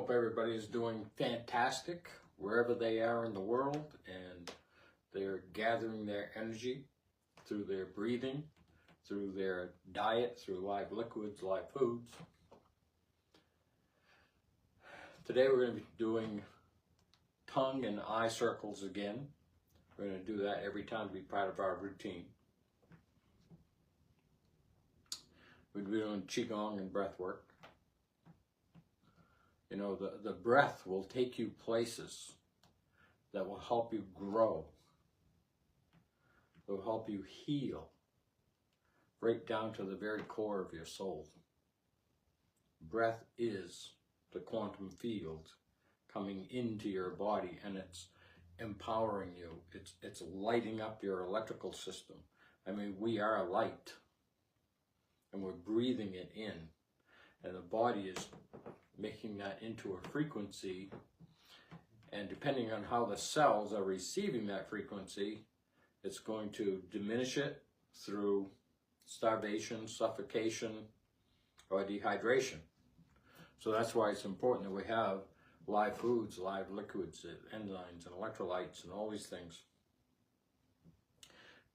hope everybody is doing fantastic wherever they are in the world, and they're gathering their energy through their breathing, through their diet, through live liquids, live foods. Today we're going to be doing tongue and eye circles again. We're going to do that every time to be part of our routine. We're doing Qigong and breath work. You know, the breath will take you places that will help you grow. It will help you heal right down to the very core of your soul. Breath is the quantum field coming into your body, and it's empowering you. It's lighting up your electrical system. I mean, we are light, and we're breathing it in, and the body is making that into a frequency, and depending on how the cells are receiving that frequency, it's going to diminish it through starvation, suffocation, or dehydration. So that's why it's important that we have live foods, live liquids, enzymes and electrolytes and all these things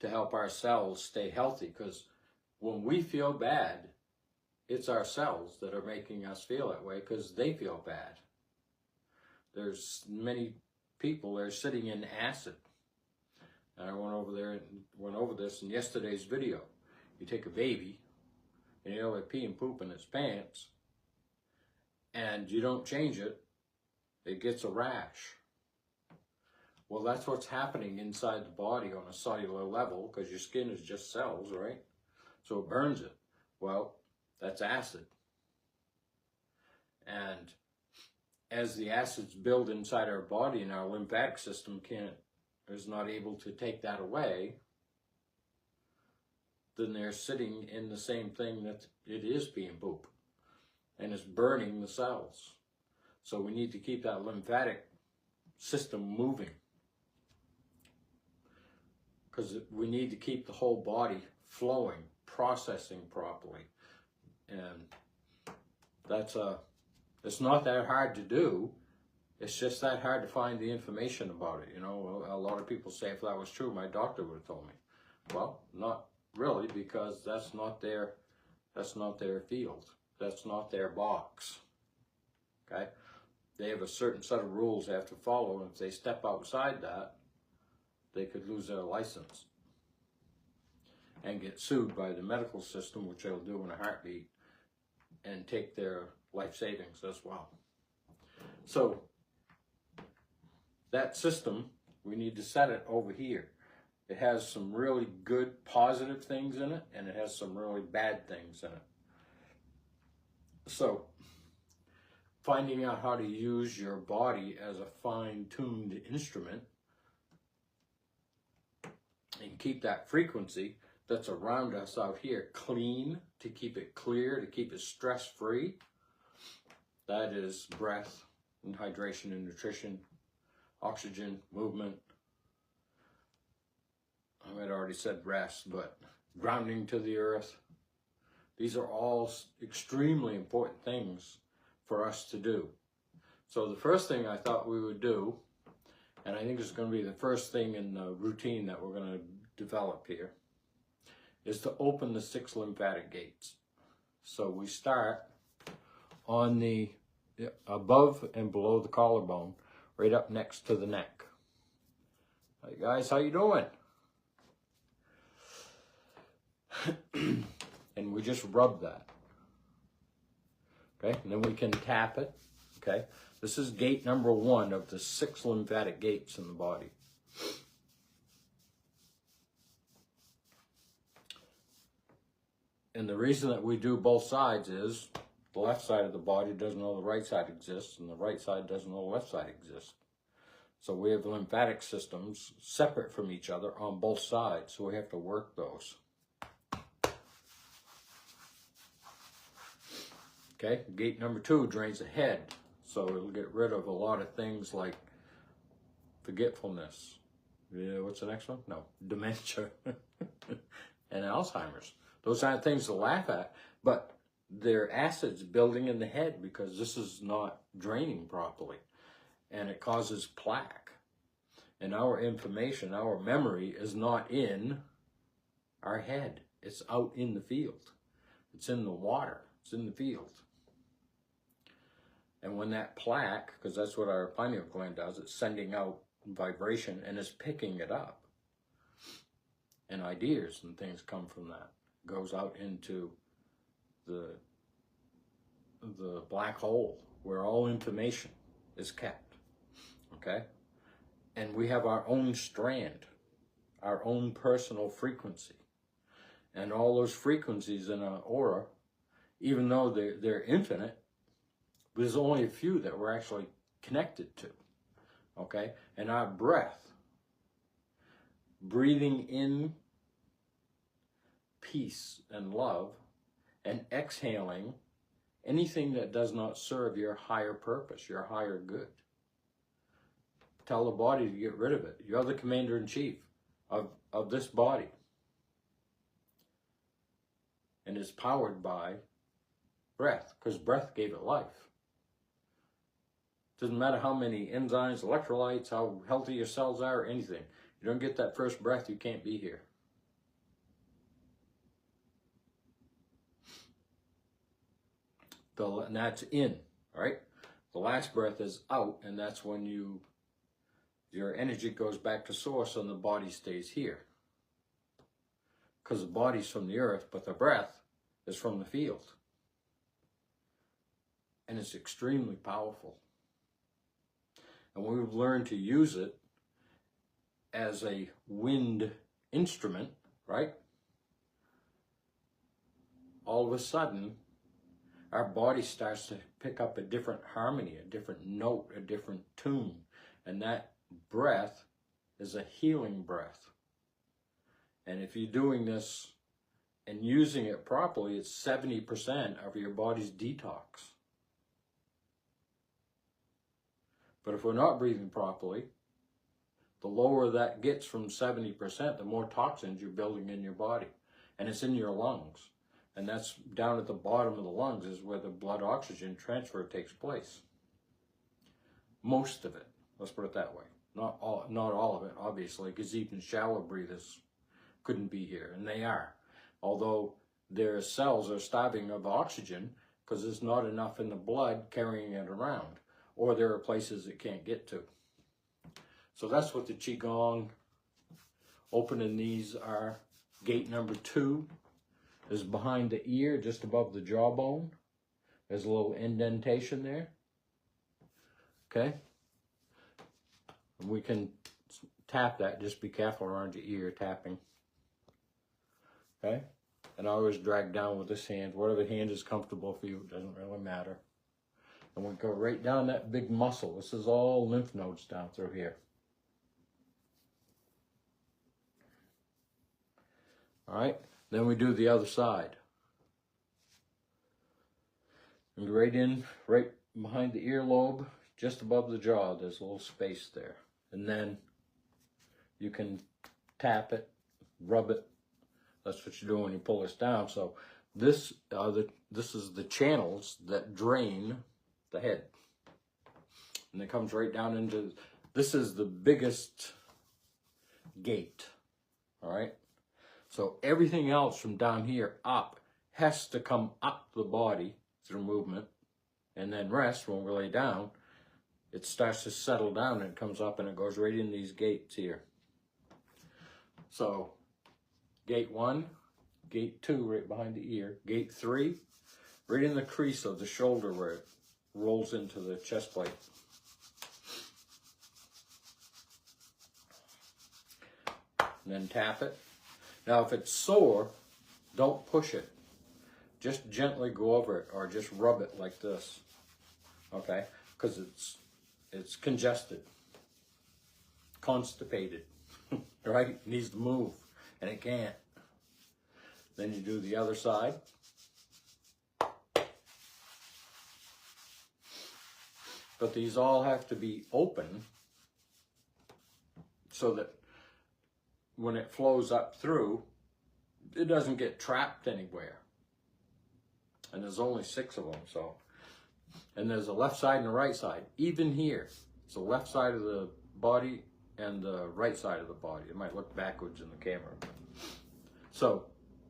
to help our cells stay healthy, because when we feel bad, it's our cells that are making us feel that way because they feel bad. There's many people that are sitting in acid. And I went over this in yesterday's video. You take a baby and you let pee and poop in its pants, and you don't change it, it gets a rash. Well, that's what's happening inside the body on a cellular level, because your skin is just cells, right? So it burns it. Well, that's acid. And as the acids build inside our body and our lymphatic system is not able to take that away, then they're sitting in the same thing that it is being poop, and it's burning the cells. So we need to keep that lymphatic system moving, because we need to keep the whole body flowing, processing properly. And it's not that hard to do. It's just that hard to find the information about it. You know, a lot of people say, if that was true, my doctor would have told me. Well, not really, because that's not their field. That's not their box. Okay? They have a certain set of rules they have to follow, and if they step outside that, they could lose their license and get sued by the medical system, which they'll do in a heartbeat, and take their life savings as well. So that system, we need to set it over here. It has some really good positive things in it, and it has some really bad things in it. So finding out how to use your body as a fine-tuned instrument and keep that frequency that's around us out here clean, to keep it clear, to keep it stress-free. That is breath and hydration and nutrition, oxygen, movement. I had already said rest, but grounding to the earth. These are all extremely important things for us to do. So the first thing I thought we would do, and I think it's going to be the first thing in the routine that we're going to develop here, is to open the 6 lymphatic gates. So we start on the above and below the collarbone, right up next to the neck. Hey guys, how you doing? And we just rub that. Okay, and then we can tap it. Okay, this is gate number 1 of the 6 lymphatic gates in the body. And the reason that we do both sides is the left side of the body doesn't know the right side exists, and the right side doesn't know the left side exists. So we have lymphatic systems separate from each other on both sides, so we have to work those. Okay, gate number 2 drains the head, so it'll get rid of a lot of things like forgetfulness. Yeah, what's the next one? No, dementia and Alzheimer's. Those aren't things to laugh at, but there are acids building in the head because this is not draining properly, and it causes plaque. And our information, our memory is not in our head. It's out in the field. It's in the water. It's in the field. And when that plaque, because that's what our pineal gland does, it's sending out vibration and it's picking it up. And ideas and things come from that. Goes out into the black hole where all information is kept. Okay? And we have our own strand, our own personal frequency. And all those frequencies in our aura, even though they're infinite, there's only a few that we're actually connected to. Okay? And our breath, breathing in peace and love, and exhaling anything that does not serve your higher purpose, your higher good. Tell the body to get rid of it. You're the commander-in-chief of this body. And it's powered by breath, because breath gave it life. Doesn't matter how many enzymes, electrolytes, how healthy your cells are, or anything. You don't get that first breath, you can't be here. And that's in, right? The last breath is out, and that's when your energy goes back to source and the body stays here. Because the body's from the earth, but the breath is from the field. And it's extremely powerful. And we've learned to use it as a wind instrument, right? All of a sudden, our body starts to pick up a different harmony, a different note, a different tune. And that breath is a healing breath. And if you're doing this and using it properly, it's 70% of your body's detox. But if we're not breathing properly, the lower that gets from 70%, the more toxins you're building in your body. And it's in your lungs. And that's down at the bottom of the lungs is where the blood oxygen transfer takes place. Most of it, let's put it that way. Not all of it, obviously, because even shallow breathers couldn't be here, and they are. Although their cells are starving of oxygen because there's not enough in the blood carrying it around, or there are places it can't get to. So that's what the Qigong opening these are. Gate number 2 is behind the ear, just above the jawbone. There's a little indentation there. Okay? And we can tap that. Just be careful around your ear tapping. Okay? And I always drag down with this hand. Whatever hand is comfortable for you, it doesn't really matter. And we go right down that big muscle. This is all lymph nodes down through here. All right? Then we do the other side. And right in, right behind the earlobe, just above the jaw, there's a little space there. And then you can tap it, rub it. That's what you do when you pull this down. So this is the channels that drain the head. And it comes right down into, this is the biggest gate. All right? So everything else from down here up has to come up the body through movement, and then rest when we lay down. It starts to settle down and it comes up and it goes right in these gates here. So gate 1, gate 2 right behind the ear, gate 3 right in the crease of the shoulder where it rolls into the chest plate. And then tap it. Now, if it's sore, don't push it. Just gently go over it or just rub it like this, okay? Because it's congested, constipated, right? It needs to move, and it can't. Then you do the other side. But these all have to be open so that when it flows up through, it doesn't get trapped anywhere. And there's only 6 of them, so. And there's a left side and a right side. Even here, it's the left side of the body and the right side of the body. It might look backwards in the camera. So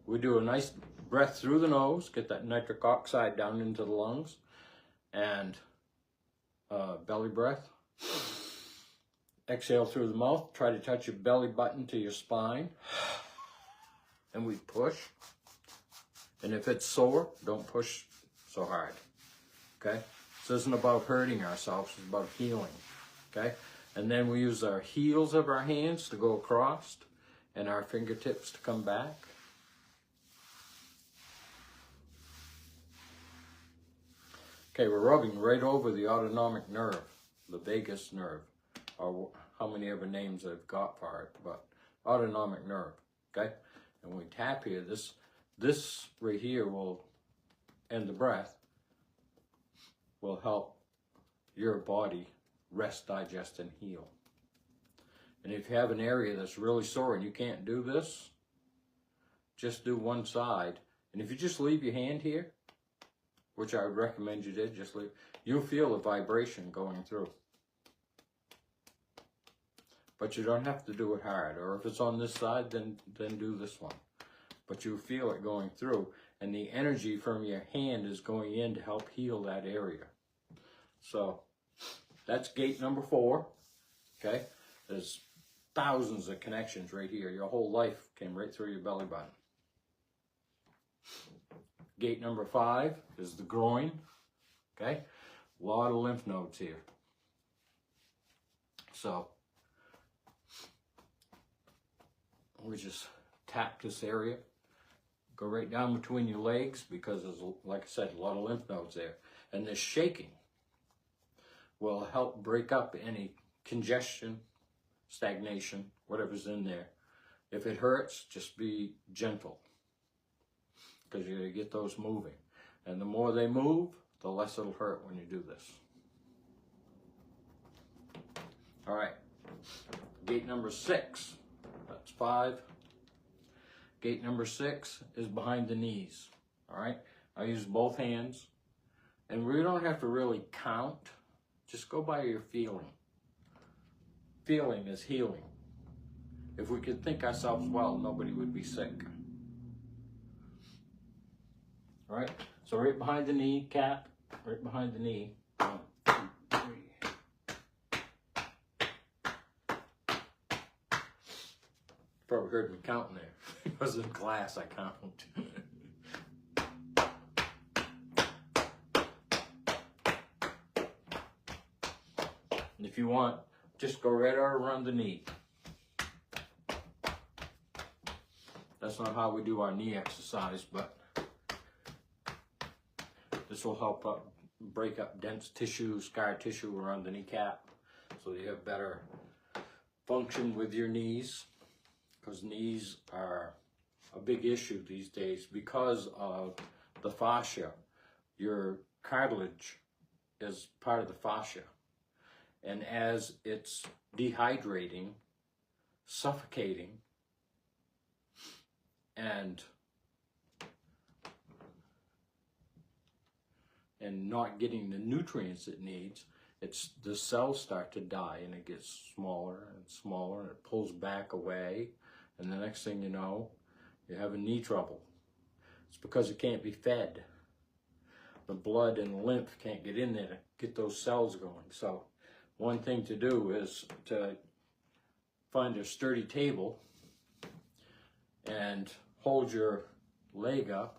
we do a nice breath through the nose, get that nitric oxide down into the lungs, and belly breath. Exhale through the mouth. Try to touch your belly button to your spine. And we push. And if it's sore, don't push so hard. Okay? This isn't about hurting ourselves, it's about healing. Okay? And then we use our heels of our hands to go across and our fingertips to come back. Okay, we're rubbing right over the autonomic nerve, the vagus nerve, or how many other names I've got for it, but autonomic nerve, okay? And when we tap here, this right here will, and the breath, will help your body rest, digest, and heal. And if you have an area that's really sore and you can't do this, just do one side. And if you just leave your hand here, which I would recommend you did, just leave, you'll feel a vibration going through. But you don't have to do it hard. Or if it's on this side, then do this one. But you'll feel it going through. And the energy from your hand is going in to help heal that area. So that's gate number 4. Okay? There's thousands of connections right here. Your whole life came right through your belly button. Gate number 5 is the groin. Okay? A lot of lymph nodes here. So we just tap this area. Go right down between your legs because there's, like I said, a lot of lymph nodes there. And this shaking will help break up any congestion, stagnation, whatever's in there. If it hurts, just be gentle because you're going to get those moving. And the more they move, the less it'll hurt when you do this. All right, gate number 6, that's 5. Gate number 6 is behind the knees, all right? I use both hands, and we don't have to really count. Just go by your feeling. Feeling is healing. If we could think ourselves well, nobody would be sick. All right, so right behind the knee, cap, right behind the knee. 1, 2, 3. Probably heard me counting there. It was in class, I count. And if you want, just go right around the knee. That's not how we do our knee exercise, but this will help break up dense tissue, scar tissue around the kneecap, so you have better function with your knees, because knees are a big issue these days because of the fascia. Your cartilage is part of the fascia, and as it's dehydrating, suffocating, and not getting the nutrients it needs, the cells start to die and it gets smaller and smaller and it pulls back away, and the next thing you know, you have knee trouble. It's because it can't be fed. The blood and lymph can't get in there to get those cells going. So one thing to do is to find a sturdy table and hold your leg up,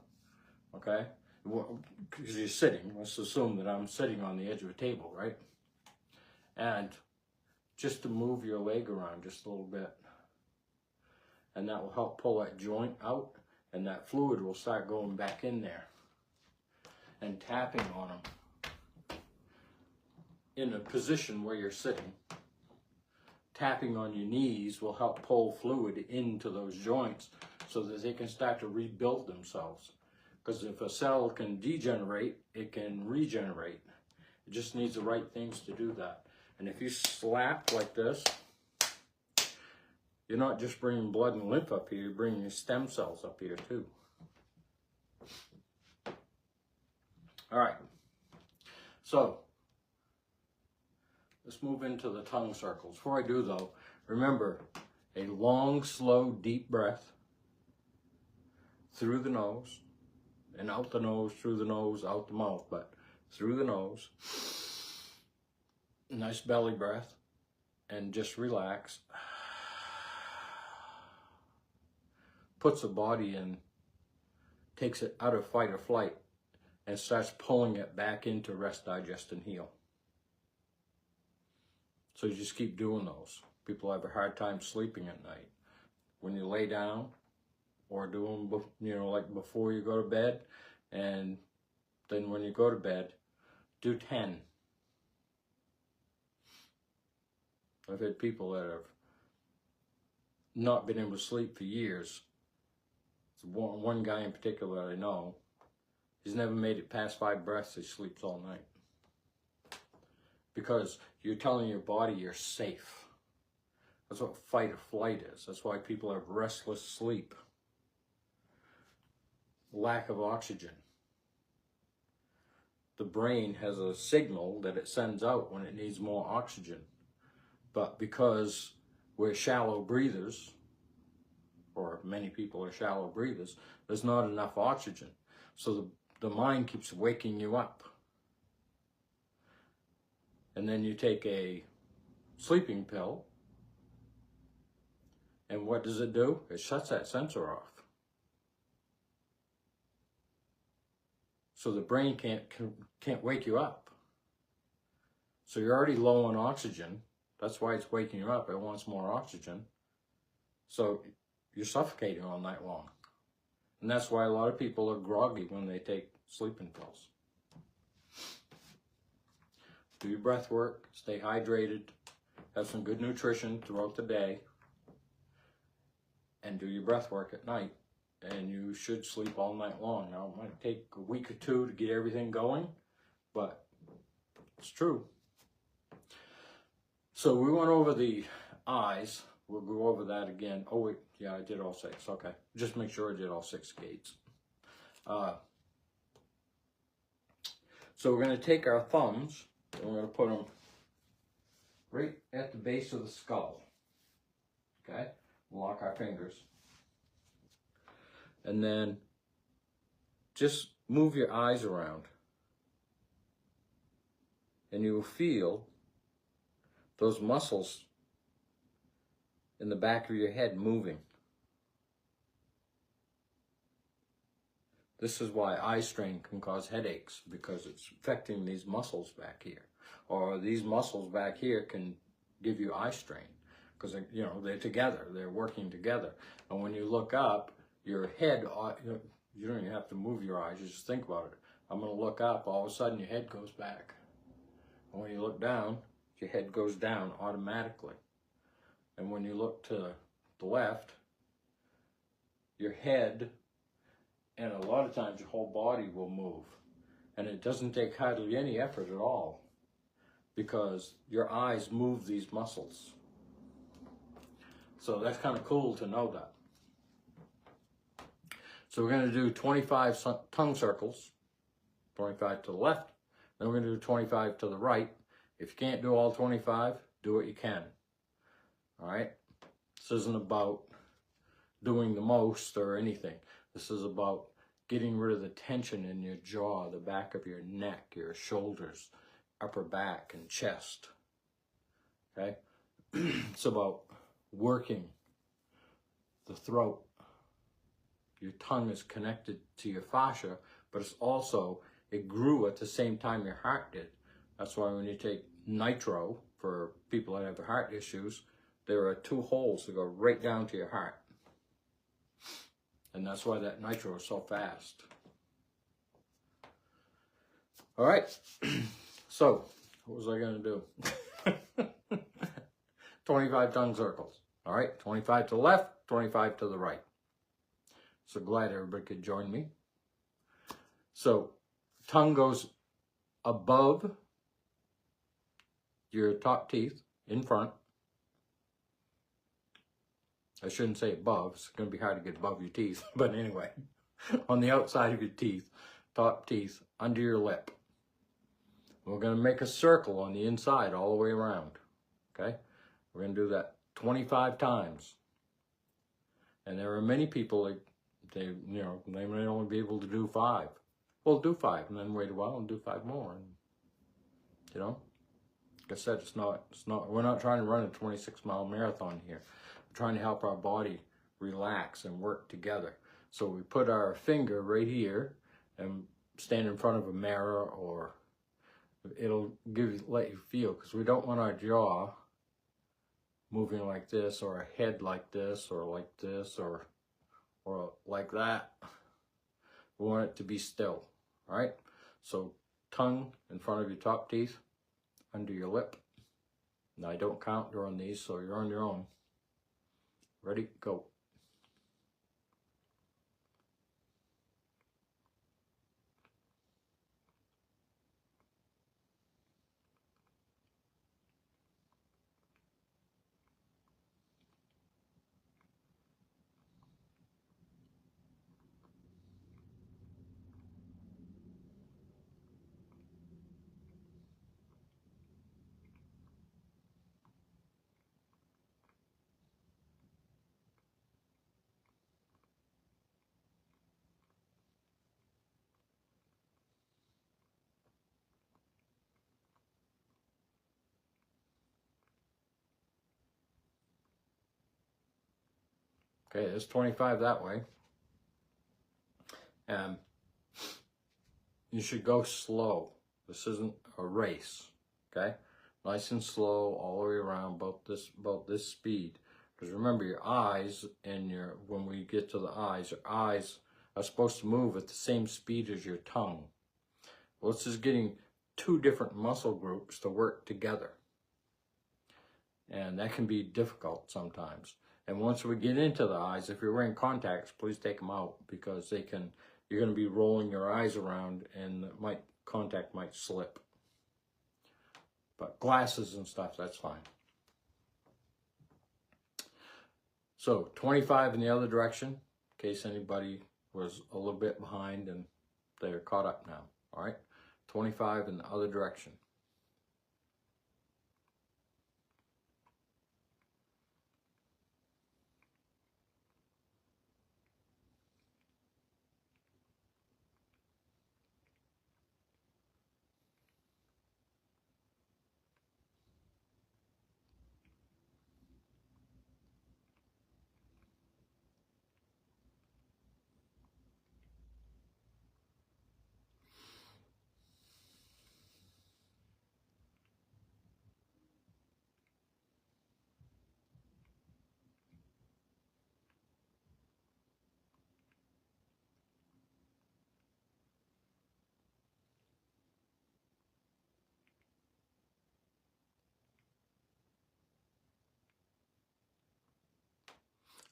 okay? Because you're sitting. Let's assume that I'm sitting on the edge of a table, right? And just to move your leg around just a little bit. And that will help pull that joint out, and that fluid will start going back in there. And tapping on them in a position where you're sitting. Tapping on your knees will help pull fluid into those joints so that they can start to rebuild themselves. Because if a cell can degenerate, it can regenerate. It just needs the right things to do that. And if you slap like this, you're not just bringing blood and lymph up here, you're bringing stem cells up here too. All right. So let's move into the tongue circles. Before I do though, remember a long, slow, deep breath through the nose and out the nose, through the nose, out the mouth, but through the nose. Nice belly breath and just relax. Puts the body in, takes it out of fight or flight and starts pulling it back into rest, digest, and heal. So you just keep doing those. People have a hard time sleeping at night. When you lay down or do them, you know, like before you go to bed, and then when you go to bed, do 10. I've had people that have not been able to sleep for years. One guy in particular that I know, he's never made it past 5 breaths. He sleeps all night. Because you're telling your body you're safe. That's what fight or flight is. That's why people have restless sleep. Lack of oxygen. The brain has a signal that it sends out when it needs more oxygen. But because we're shallow breathers, or many people are shallow breathers, there's not enough oxygen. So the mind keeps waking you up. And then you take a sleeping pill, and what does it do? It shuts that sensor off. So the brain can't wake you up. So you're already low on oxygen. That's why it's waking you up. It wants more oxygen. So you're suffocating all night long. And that's why a lot of people are groggy when they take sleeping pills. Do your breath work, stay hydrated, have some good nutrition throughout the day, and do your breath work at night. And you should sleep all night long. Now, it might take a week or 2 to get everything going, but it's true. So we went over the eyes. We'll go over that again. Oh, wait, yeah, I did all 6. Okay, just make sure I did all 6 gates. So we're going to take our thumbs, and we're going to put them right at the base of the skull. Okay, lock our fingers. And then just move your eyes around. And you will feel those muscles in the back of your head moving. This is why eye strain can cause headaches, because it's affecting these muscles back here. Or these muscles back here can give you eye strain, because you know they're together, they're working together. And when you look up, your head, you don't even have to move your eyes, you just think about it. I'm going to look up, all of a sudden your head goes back. And when you look down, your head goes down automatically. And when you look to the left, your head and a lot of times your whole body will move. And it doesn't take hardly any effort at all, because your eyes move these muscles. So that's kind of cool to know that. So we're going to do 25 tongue circles, 25 to the left, then we're going to do 25 to the right. If you can't do all 25, do what you can. All right? This isn't about doing the most or anything. This is about getting rid of the tension in your jaw, the back of your neck, your shoulders, upper back, and chest. Okay? It's about working the throat. Your tongue is connected to your fascia, but it's also, it grew at the same time your heart did. That's why when you take nitro, for people that have heart issues, there are 2 holes that go right down to your heart. And that's why that nitro is so fast. All right, so what was I going to do? 25 tongue circles. All right, 25 to the left, 25 to the right. So glad everybody could join me. So tongue goes above your top teeth in front. I shouldn't say above. It's going to be hard to get above your teeth. But anyway, on the outside of your teeth, top teeth under your lip. We're going to make a circle on the inside all the way around. Okay? We're going to do that 25 times. And there are many people that they may only be able to do 5. Well, do 5 and then wait a while and do 5 more. And, you know, like I said, we're not trying to run a 26-mile marathon here. We're trying to help our body relax and work together. So we put our finger right here and stand in front of a mirror, or it'll let you feel, because we don't want our jaw moving like this, or a head like this, or like this, or like that. We want it to be still. All right? So tongue in front of your top teeth, under your lip. Now I don't count during these, so you're on your own. Ready? Go. Okay, there's 25 that way. And you should go slow. This isn't a race, okay? Nice and slow all the way around, about this speed. Because remember, your eyes and when we get to the eyes, your eyes are supposed to move at the same speed as your tongue. Well, this is getting 2 different muscle groups to work together. And that can be difficult sometimes. And once we get into the eyes, if you're wearing contacts, please take them out, because you're going to be rolling your eyes around and contact might slip. But glasses and stuff, that's fine. So 25 in the other direction, in case anybody was a little bit behind and they're caught up now. All right, 25 in the other direction.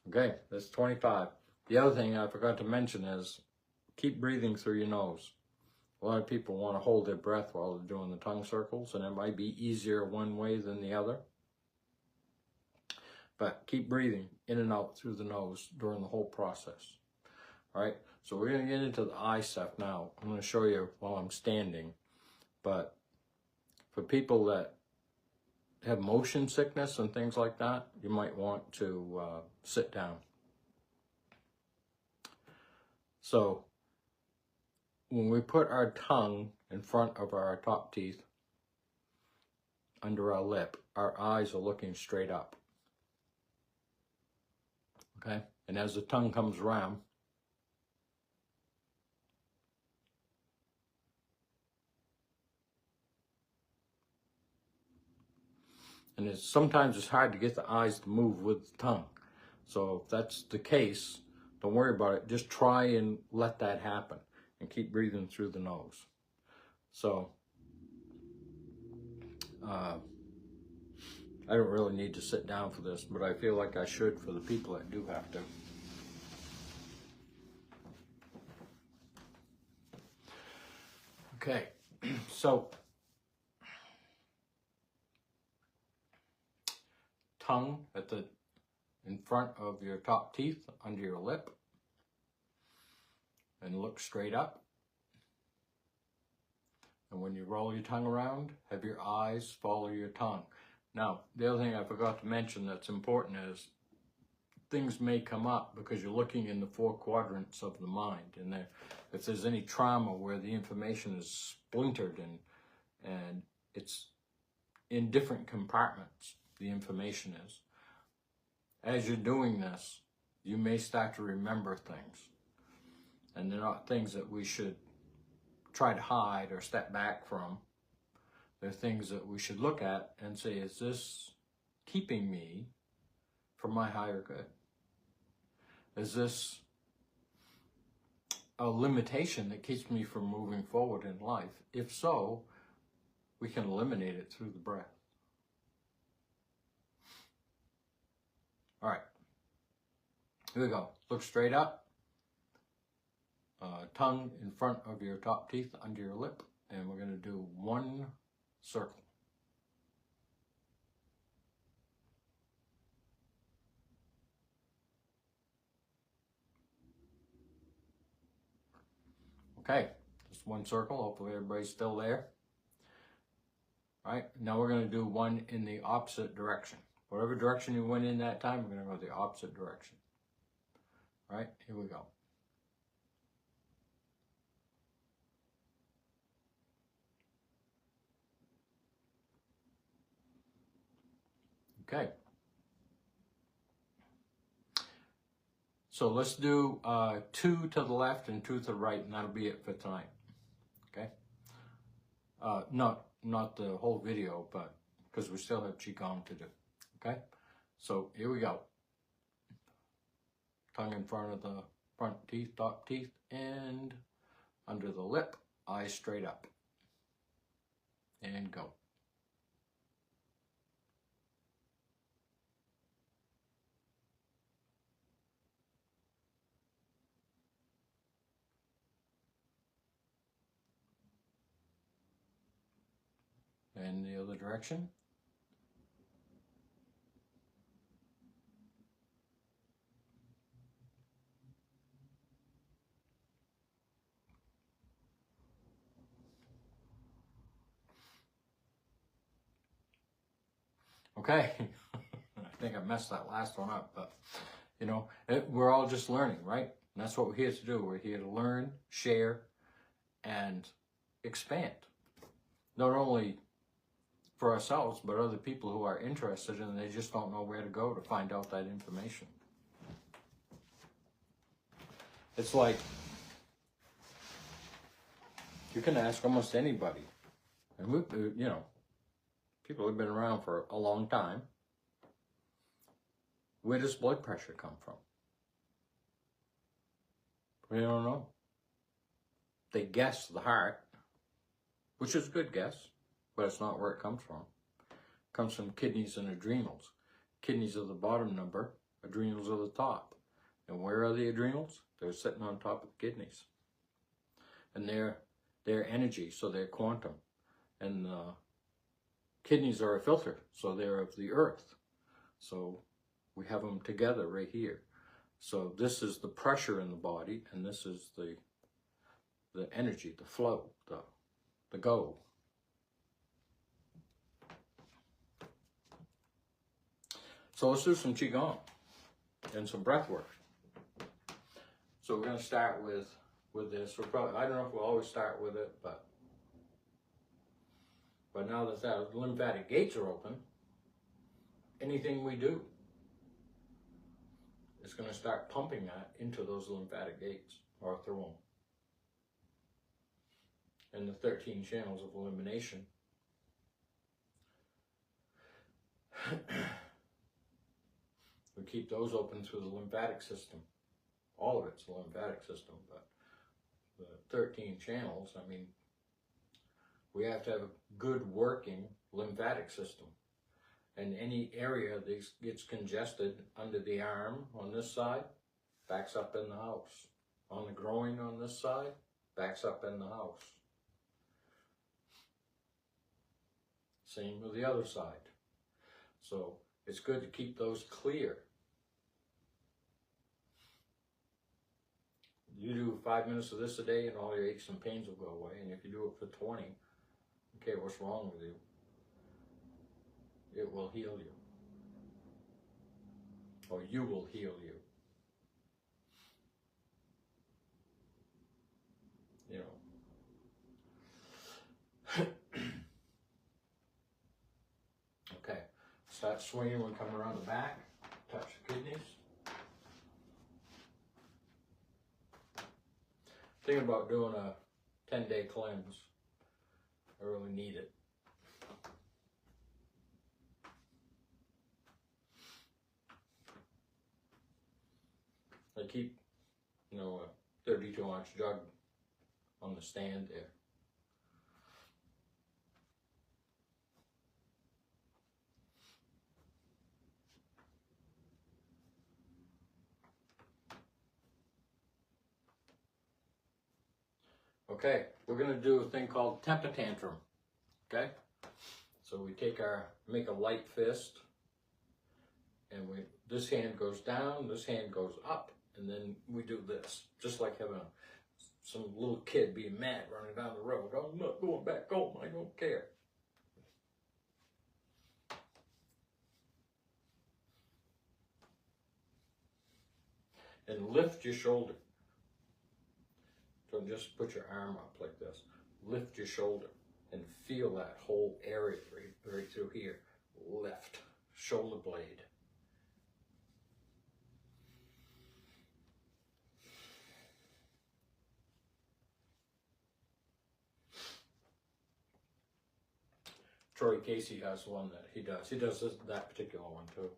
Okay, that's 25. The other thing I forgot to mention is keep breathing through your nose. A lot of people want to hold their breath while they're doing the tongue circles, and it might be easier one way than the other. But keep breathing in and out through the nose during the whole process. All right, so we're going to get into the eye stuff now. I'm going to show you while I'm standing. But for people that have motion sickness and things like that, you might want to sit down. So when we put our tongue in front of our top teeth, under our lip, our eyes are looking straight up. Okay? And as the tongue comes around, and sometimes it's hard to get the eyes to move with the tongue. So if that's the case, don't worry about it. Just try and let that happen and keep breathing through the nose. So I don't really need to sit down for this, but I feel like I should for the people that do have to. Okay, so tongue in front of your top teeth, under your lip, and look straight up. And when you roll your tongue around, have your eyes follow your tongue. Now, the other thing I forgot to mention that's important is things may come up because you're looking in the 4 quadrants of the mind. And if there's any trauma where the information is splintered and it's in different compartments, the information is. As you're doing this, you may start to remember things. And they're not things that we should try to hide or step back from. They're things that we should look at and say, is this keeping me from my higher good? Is this a limitation that keeps me from moving forward in life? If so, we can eliminate it through the breath. All right, here we go. Look straight up. Tongue in front of your top teeth, under your lip, and we're going to do 1 circle. Okay, just 1 circle. Hopefully everybody's still there. All right, now we're going to do 1 in the opposite direction. Whatever direction you went in that time, we're going to go the opposite direction. All right, here we go. Okay. So let's do 2 to the left and 2 to the right, and that'll be it for tonight. Okay. Not the whole video, but because we still have Qigong to do. Okay. So here we go. Tongue in front of the front teeth, top teeth, and under the lip, eyes straight up. And go. And the other direction. Okay, I think I messed that last one up, but you know, we're all just learning, right? And that's what we're here to do. We're here to learn, share, and expand. Not only for ourselves, but other people who are interested and they just don't know where to go to find out that information. It's like, you can ask almost anybody, and we, you know, people who've been around for a long time, where does blood pressure come from? We don't know. They guess the heart, which is a good guess, but it's not where it comes from. It comes from kidneys and adrenals. Kidneys are the bottom number, adrenals are the top. And where are the adrenals? They're sitting on top of the kidneys. And they're energy, so they're quantum. And kidneys are a filter, so they're of the earth. So we have them together right here. So this is the pressure in the body, and this is the energy, the flow, the go. So let's do some Qigong and some breath work. So we're going to start with this. We're probably, I don't know if we'll always start with it, but now that the lymphatic gates are open, anything we do is going to start pumping that into those lymphatic gates, or through them. And the 13 channels of elimination. We keep those open through the lymphatic system. All of it's the lymphatic system, but the 13 channels, I mean, we have to have a good working lymphatic system. And any area that gets congested under the arm on this side, backs up in the house. On the groin on this side, backs up in the house. Same with the other side. So it's good to keep those clear. You do 5 minutes of this a day and all your aches and pains will go away. And if you do it for 20, Okay, what's wrong with you? It will heal you. Or you will heal you. You know. Okay, start swinging when we come around the back. Touch the kidneys. Thinking about doing a 10-day cleanse. I really need it. I keep, you know, a 32-ounce jug on the stand there. Okay, we're going to do a thing called temper tantrum. Okay? So we make a light fist, and this hand goes down, this hand goes up, and then we do this. Just like having some little kid being mad running down the road. I'm not going back home, I don't care. And lift your shoulder. So just put your arm up like this. Lift your shoulder and feel that whole area right through here. Lift. Shoulder blade. Troy Casey has one that he does. He does that particular one too.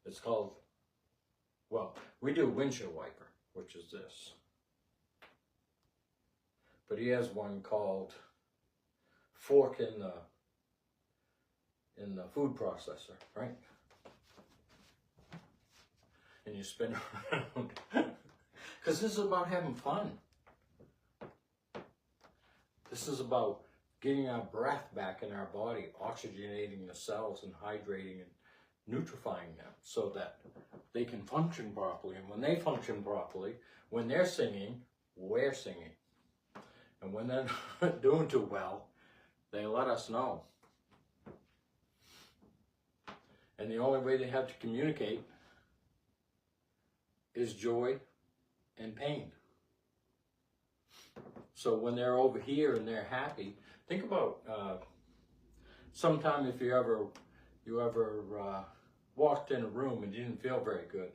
It's called, well, we do windshield wiper, which is this. But he has one called fork in the food processor, right? And you spin around. Because this is about having fun. This is about getting our breath back in our body, oxygenating the cells and hydrating and nutrifying them so that they can function properly. And when they function properly, when they're singing, we're singing. And when they're not doing too well, they let us know. And the only way they have to communicate is joy and pain. So when they're over here and they're happy, think about sometime if you ever walked in a room and you didn't feel very good.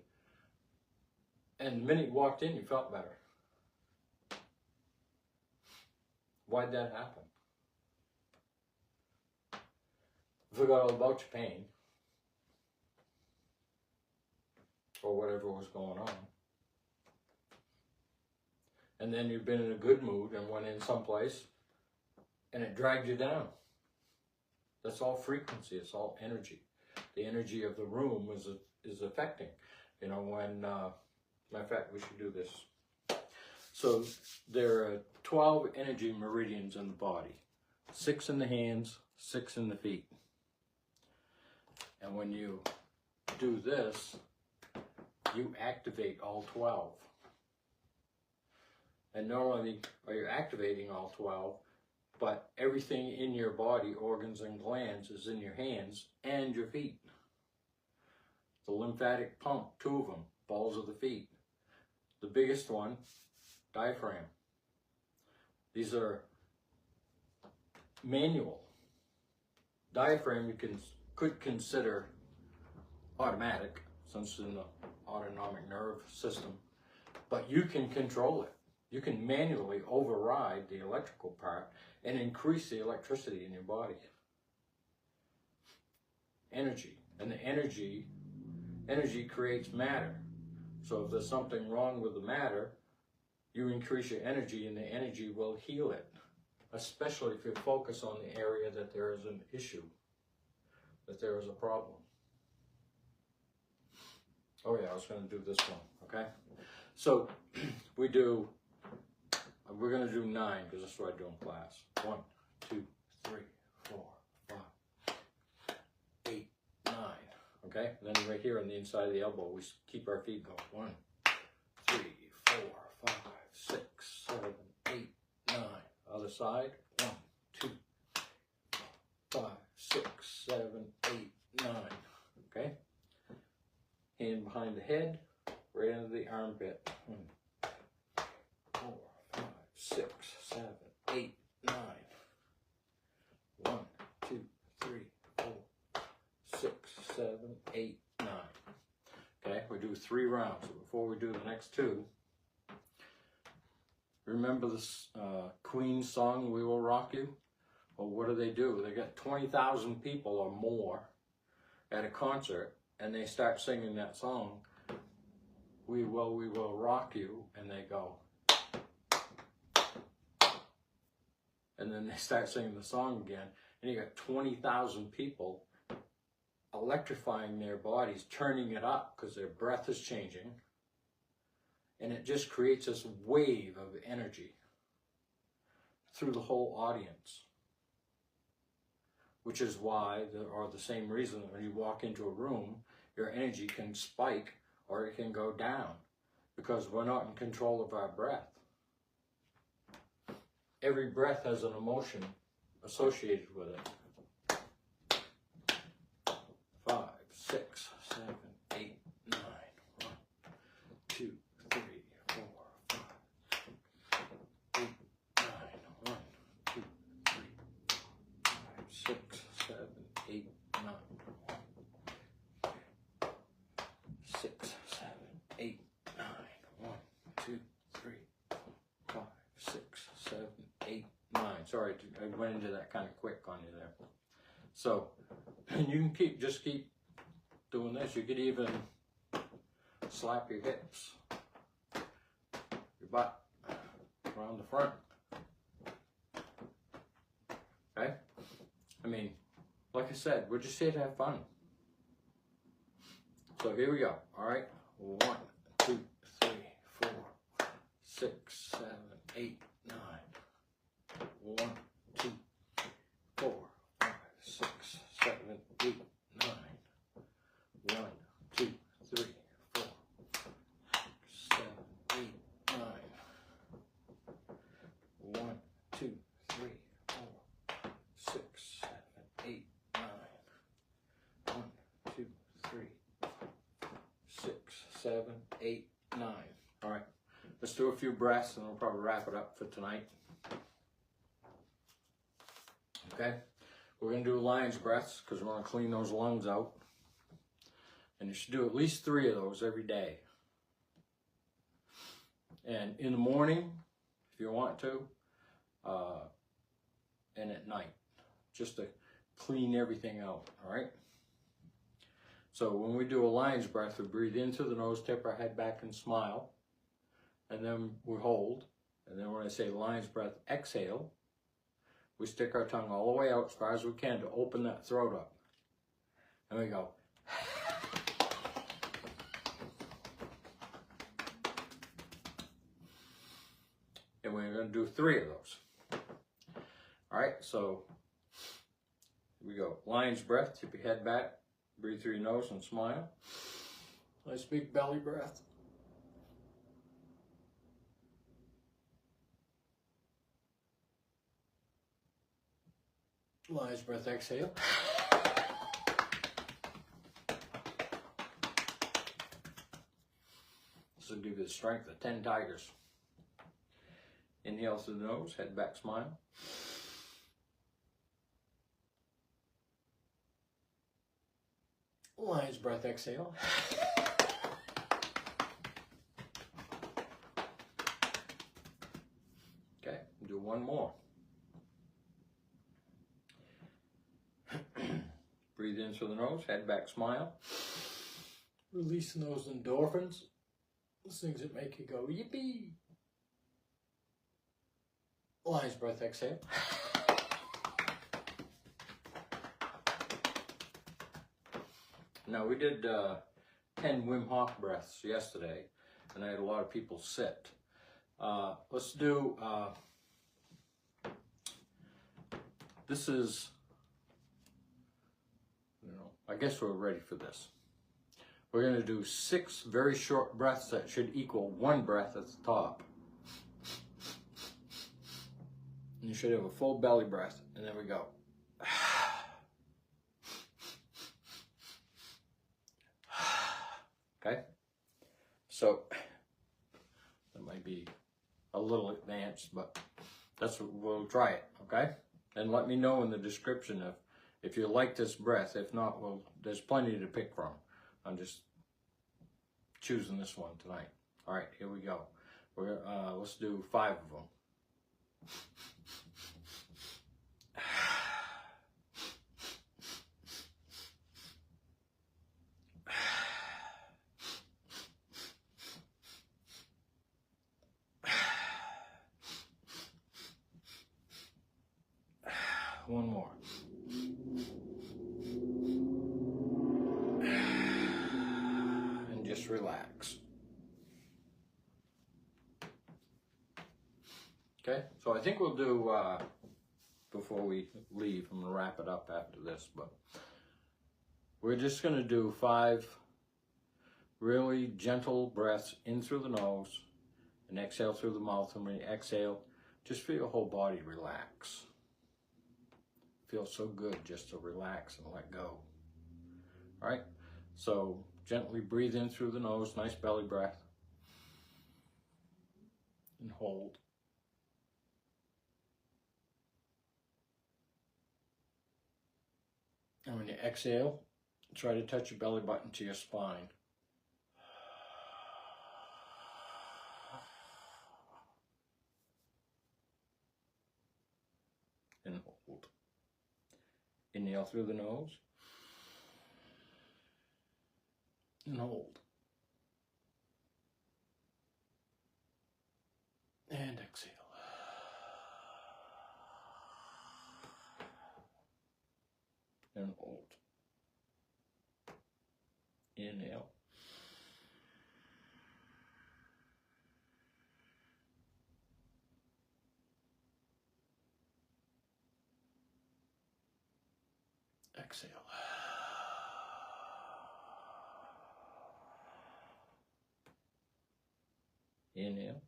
And the minute you walked in, you felt better. Why'd that happen? Forgot all about your pain. Or whatever was going on. And then you've been in a good mood and went in someplace and it dragged you down. That's all frequency, it's all energy. The energy of the room is affecting. You know, when, matter of fact, we should do this. So there are 12 energy meridians in the body. 6 in the hands, 6 in the feet. And when you do this, you activate all 12. And not only are you activating all 12, but everything in your body, organs and glands, is in your hands and your feet. The lymphatic pump, 2 of them, balls of the feet. The biggest one, diaphragm. These are manual. Diaphragm you could consider automatic, since it's in the autonomic nerve system, but you can control it. You can manually override the electrical part and increase the electricity in your body. Energy. And the energy creates matter. So if there's something wrong with the matter, you increase your energy and the energy will heal it. Especially if you focus on the area that there is an issue, that there is a problem. Oh yeah, I was going to do this one, okay? So we're going to do 9 because that's what I do in class. 1, 2, 3, 4, 5, 8, 9. Okay? And then right here on the inside of the elbow, we keep our feet going. 1, 3, 4, 5, 6, 7, 8, 9. Other side. 1, 2, 5, 6, 7, 8, 9. Okay? Hand behind the head, right into the armpit. 1, 4, 5, 6, 7, 8, 9. 1, 2, 3, 4, 6, 7, 8, 9. Okay, we do 3 rounds. So before we do the next 2, remember this Queen song, We Will Rock You? Well, what do? They got 20,000 people or more at a concert, and they start singing that song, we will rock you, and they go, and then they start singing the song again, and you got 20,000 people electrifying their bodies, turning it up because their breath is changing, and it just creates this wave of energy through the whole audience, which is why, or the same reason that when you walk into a room, your energy can spike or it can go down, because we're not in control of our breath. Every breath has an emotion associated with it. 5, 6, 7, 8, 9. 1, 2, 3, 4, 5, 8, 9. 1, 2, 3, 5, 6, 7, 8, 9. 6, 7, 8, 9. 1, 2, 3, 5, 6, 7, 8, 9. Sorry, I went into that kind of quick on you there. So, and you can just keep doing this. You could even slap your hips, your butt, around the front. Okay? I mean, like I said, we're just here to have fun. So here we go. All right? 1, 2, 3, 4, 6, 7, 8, 9. 1, 2, 4, 5, 6, 7, 8, 9. 1, 2, 3, 4, 7, 8, 9. 1, 2, 3, 4, 6, 7, 8, 9. 1, 2, 3, 6, 7, 8, 9. All right, let's do a few breaths and we'll probably wrap it up for tonight. Okay, we're going to do lion's breaths because we want to clean those lungs out. And you should do at least 3 of those every day. And in the morning, if you want to, and at night, just to clean everything out, all right? So when we do a lion's breath, we breathe in through the nose, tip our head back and smile. And then we hold. And then when I say lion's breath, exhale, we stick our tongue all the way out as far as we can to open that throat up. And we go. And we're going to do 3 of those. All right, so here we go. Lion's breath, tip your head back, breathe through your nose and smile. Nice big belly breath. Lion's breath, exhale. This will give you the strength of 10 tigers. Inhale through the nose, head back, smile. Lion's breath, exhale. Okay, do one more. Breathe in through the nose, head back, smile. Releasing those endorphins, those things that make you go, yippee. Lion's breath, exhale. Now we did 10 Wim Hof breaths yesterday, and I had a lot of people sit. Let's do, this is, I guess we're ready for this. We're going to do 6 very short breaths that should equal 1 breath at the top. You should have a full belly breath, and there we go. Okay? So, that might be a little advanced, but we'll try it, okay? And let me know in the description if you like this breath. If not, well, there's plenty to pick from. I'm just choosing this one tonight. All right, here we go. Let's do 5 of them. One more. And just relax. Okay, so I think we'll do, before we leave, I'm going to wrap it up after this, but we're just going to do 5 really gentle breaths in through the nose and exhale through the mouth. And when you exhale, just feel your whole body relax. Feels so good just to relax and let go. All right, so gently breathe in through the nose, nice belly breath, and hold. And when you exhale, try to touch your belly button to your spine. And hold. Inhale through the nose. And hold. And exhale. And hold. Inhale. Exhale. Inhale.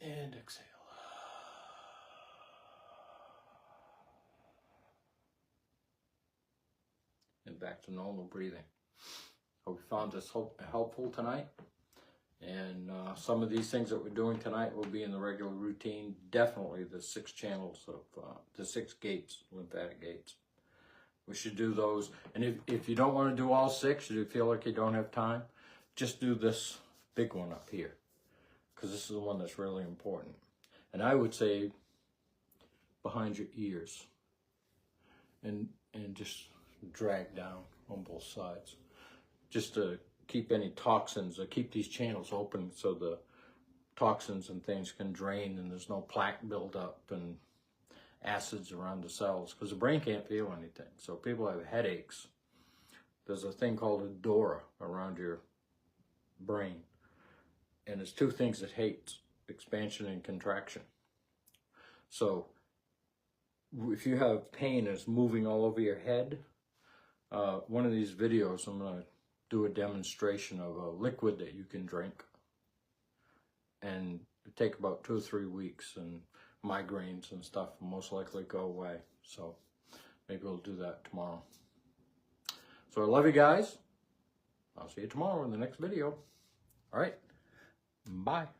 And exhale. And back to normal breathing. Hope you found this helpful tonight. And some of these things that we're doing tonight will be in the regular routine. Definitely the 6 channels of the 6 gates, lymphatic gates. We should do those. And if you don't want to do all 6, you feel like you don't have time, just do this big one up here, because this is the one that's really important. And I would say behind your ears, and just drag down on both sides, just to keep any toxins, or keep these channels open so the toxins and things can drain and there's no plaque buildup and acids around the cells, because the brain can't feel anything. So people have headaches. There's a thing called a dora around your brain, and it's 2 things it hates: expansion and contraction. So if you have pain that's moving all over your head, one of these videos I'm going to do a demonstration of a liquid that you can drink, and it take about 2 or 3 weeks, and migraines and stuff will most likely go away. So maybe we'll do that tomorrow. So I love you guys. I'll see you tomorrow in the next video. All right, bye.